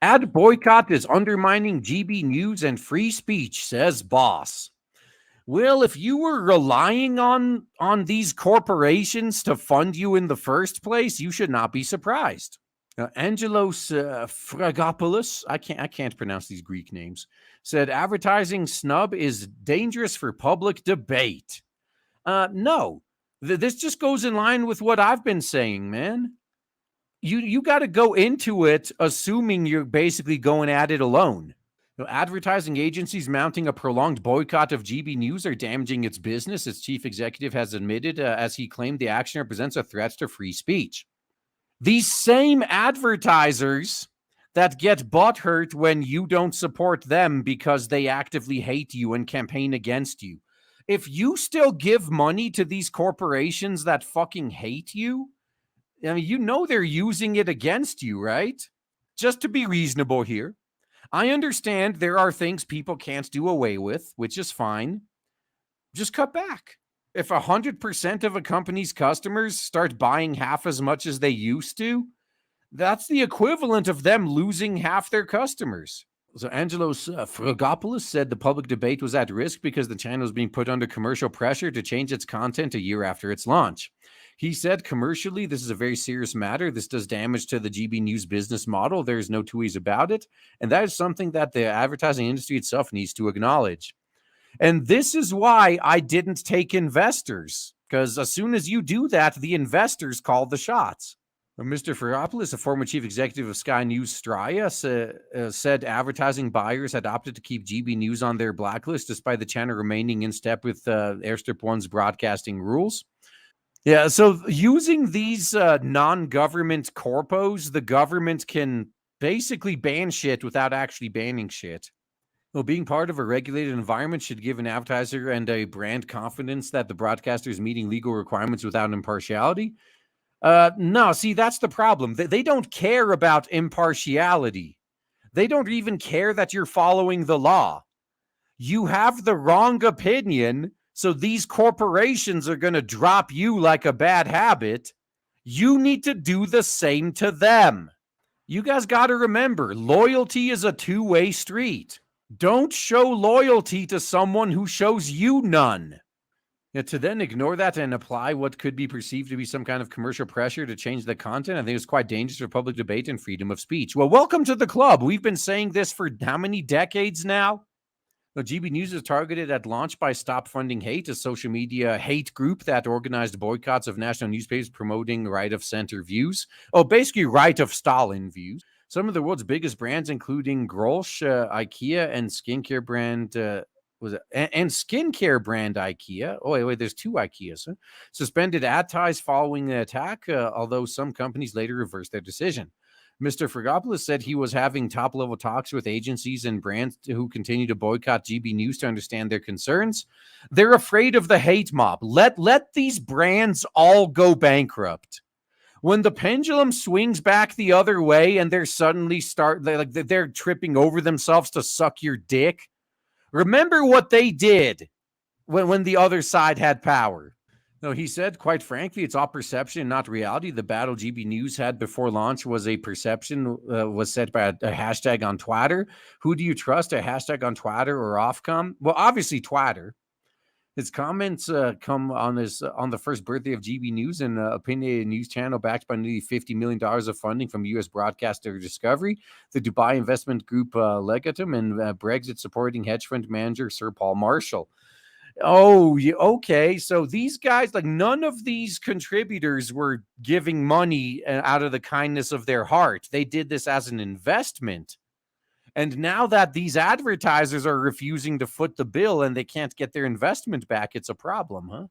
Ad boycott is undermining GB News and free speech, says boss. Well, if you were relying on these corporations to fund you in the first place, you should not be surprised. Angelos Fragopoulos, I can't pronounce these Greek names, said advertising snub is dangerous for public debate. No, this just goes in line with what I've been saying, man. You got to go into it assuming you're basically going at it alone. Advertising agencies mounting a prolonged boycott of GB News are damaging its business, its chief executive has admitted, as he claimed the action represents a threat to free speech. These same advertisers that get butthurt when you don't support them because they actively hate you and campaign against you. If you still give money to these corporations that fucking hate you, I mean, you know they're using it against you, right? Just to be reasonable here. I understand there are things people can't do away with, which is fine. Just cut back. If 100% of a company's customers start buying half as much as they used to, that's the equivalent of them losing half their customers. So Angelos Fragopoulos said the public debate was at risk because the channel was being put under commercial pressure to change its content a year after its launch. He said commercially, this is a very serious matter. This does damage to the GB News business model. There's no two ways about it. And that is something that the advertising industry itself needs to acknowledge. And this is why I didn't take investors, because as soon as you do that, the investors call the shots. Mr. Ferropoulos, a former chief executive of Sky News Straya, said advertising buyers had opted to keep GB News on their blacklist despite the channel remaining in step with Airstrip One's broadcasting rules. Yeah, so using these non-government corpos, the government can basically ban shit without actually banning shit. Well, being part of a regulated environment should give an advertiser and a brand confidence that the broadcaster is meeting legal requirements without impartiality. No, see, that's the problem. They don't care about impartiality. They don't even care that you're following the law. You have the wrong opinion, so these corporations are going to drop you like a bad habit. You need to do the same to them. You guys got to remember, loyalty is a two-way street. Don't show loyalty to someone who shows you none. To then ignore that and apply what could be perceived to be some kind of commercial pressure to change the content, I think it's quite dangerous for public debate and freedom of speech. Well, welcome to the club. We've been saying this for how many decades now? GB News is targeted at launch by Stop Funding Hate, a social media hate group that organized boycotts of national newspapers promoting right-of-center views. Oh, basically right-of-Stalin views. Some of the world's biggest brands, including Grolsch, IKEA, and skincare brand skincare brand IKEA. Oh, wait, there's two IKEAs. Huh? Suspended ad ties following the attack, although some companies later reversed their decision. Mr. Fragopoulos said he was having top-level talks with agencies and brands who continue to boycott GB News to understand their concerns. They're afraid of the hate mob. Let these brands all go bankrupt. When the pendulum swings back the other way and they're suddenly they're tripping over themselves to suck your dick, remember what they did when the other side had power. No, he said, quite frankly, it's all perception, not reality. The battle GB News had before launch was a perception, was set by a hashtag on Twitter. Who do you trust, a hashtag on Twitter or Ofcom? Well, obviously Twitter. His comments come on the first birthday of GB News, an opinionated news channel backed by nearly $50 million of funding from U.S. broadcaster Discovery, the Dubai investment group Legatum, and Brexit supporting hedge fund manager Sir Paul Marshall. Oh, okay. So these guys, like none of these contributors were giving money out of the kindness of their heart. They did this as an investment. And now that these advertisers are refusing to foot the bill and they can't get their investment back, it's a problem, huh?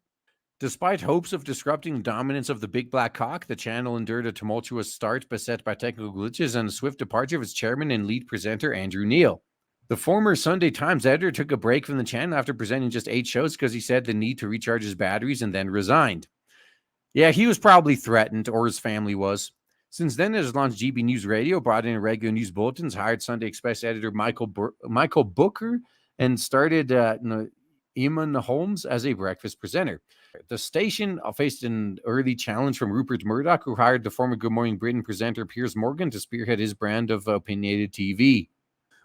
Despite hopes of disrupting the dominance of the Big Black Cock, the channel endured a tumultuous start beset by technical glitches and a swift departure of its chairman and lead presenter, Andrew Neil. The former Sunday Times editor took a break from the channel after presenting just 8 shows because he said the need to recharge his batteries and then resigned. Yeah, he was probably threatened, or his family was. Since then, it has launched GB News Radio, brought in regular news bulletins, hired Sunday Express editor Michael Booker, and started Eamon Holmes as a breakfast presenter. The station faced an early challenge from Rupert Murdoch, who hired the former Good Morning Britain presenter Piers Morgan to spearhead his brand of opinionated TV.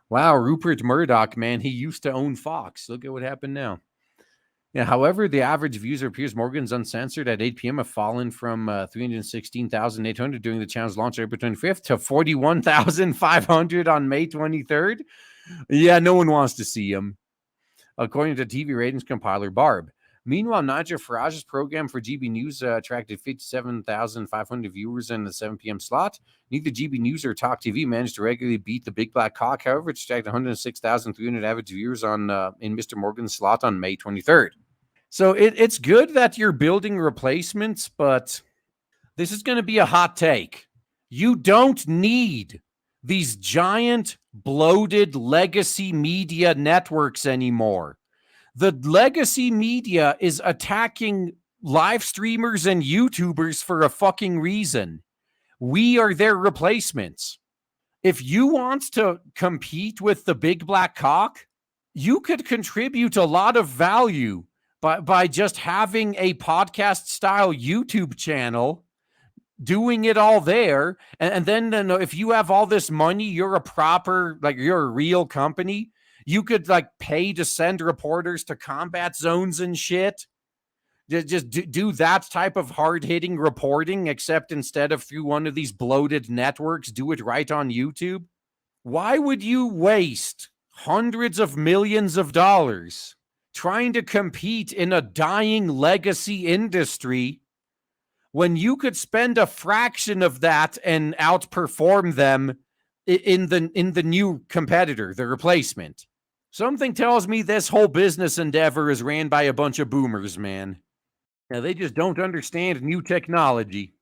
Wow, Rupert Murdoch, man, he used to own Fox. Look at what happened now. Yeah, however, the average views of Piers Morgan's Uncensored at 8 p.m. have fallen from 316,800 during the channel's launch on April 25th to 41,500 on May 23rd. Yeah, no one wants to see him, according to TV ratings compiler Barb. Meanwhile, Nigel Farage's program for GB News attracted 57,500 viewers in the 7 p.m. slot. Neither GB News or Talk TV managed to regularly beat the Big Black Cock, however, which attracted 106,300 average viewers in Mr. Morgan's slot on May 23rd. So it's good that you're building replacements, but this is going to be a hot take. You don't need these giant, bloated legacy media networks anymore. The legacy media is attacking live streamers and YouTubers for a fucking reason. We are their replacements. If you want to compete with the Big Black Cock, you could contribute a lot of value by just having a podcast style YouTube channel, doing it all there. And then if you have all this money, you're a real company. You could pay to send reporters to combat zones and shit. Just do that type of hard-hitting reporting, except instead of through one of these bloated networks, do it right on YouTube. Why would you waste hundreds of millions of dollars trying to compete in a dying legacy industry when you could spend a fraction of that and outperform them in the new competitor, the replacement? Something tells me this whole business endeavor is ran by a bunch of boomers, man. Now, they just don't understand new technology.